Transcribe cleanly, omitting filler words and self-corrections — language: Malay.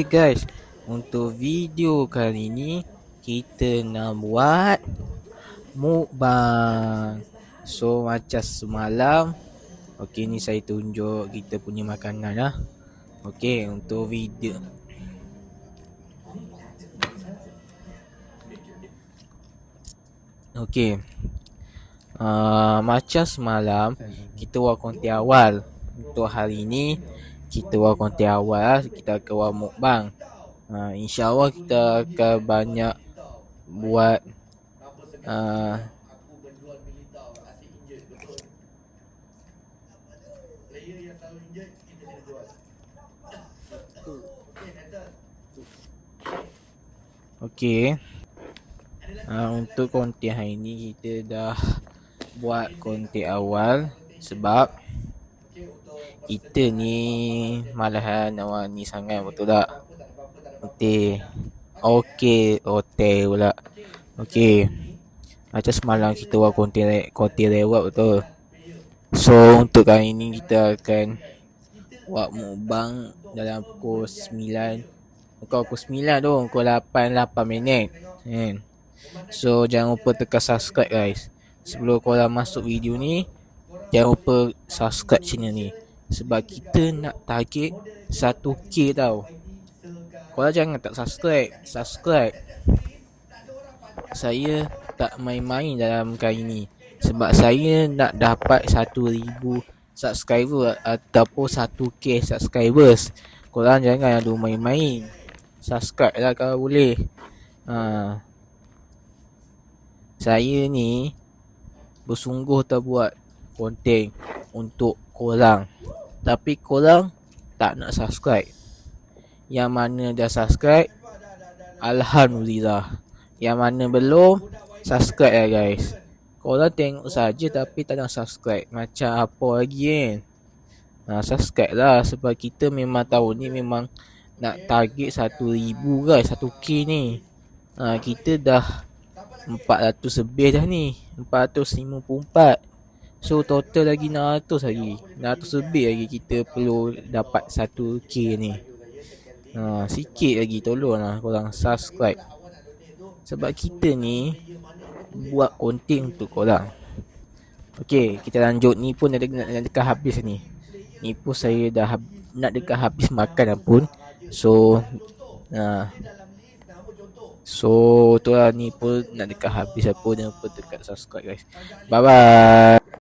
guys, untuk video kali ni kita nak buat mukbang. So macam semalam, okey ni saya tunjuk kita punya makanan lah. Okey, untuk video okey. Macam semalam kita buat konti awal. Untuk hari ni kita buat konti awal lah. Kita akan buat mukbang. InsyaAllah kita akan banyak buat okey. Untuk konti hari ni kita dah buat konti awal sebab kita ni malahan awak ni sangat, betul tak? Okey pula. Okey. Macam semalam kita buat konti lewat, betul. So untuk kali ni kita akan buat mukbang dalam pukul 9. Bukan pukul 9 tu, pukul 8 minit. So jangan lupa tekan subscribe guys. Sebelum korang masuk video ni, jangan lupa subscribe channel ni. Sebab kita nak target 1k tau. Korang jangan tak subscribe. Saya tak main-main dalam kali ni. Sebab saya nak dapat 1000 subscriber ataupun 1k subscribers. Korang jangan ada main-main. Subscribe lah kalau boleh. Saya ni bersungguh tak buat konten untuk korang, tapi korang tak nak subscribe. Yang mana dah subscribe, alhamdulillah. Yang mana belum, subscribe lah guys. Korang tengok saja tapi tak nak subscribe, macam apa lagi kan? Subscribe lah, sebab kita memang tahu ni memang nak target 1000 guys, 1k ni. Kita dah 400 lebih dah ni, 454. So total lagi 600 lebih lagi kita perlu dapat 1k ni. Sikit lagi, tolonglah korang subscribe. Sebab kita ni buat konten untuk korang. Okey, kita lanjut. Ni pun nak dekat habis ni. Ni pun saya dah nak dekat habis makan pun. So tu lah, ni pun nak dekat habis apa. Jangan lupa tekan subscribe guys. Bye bye.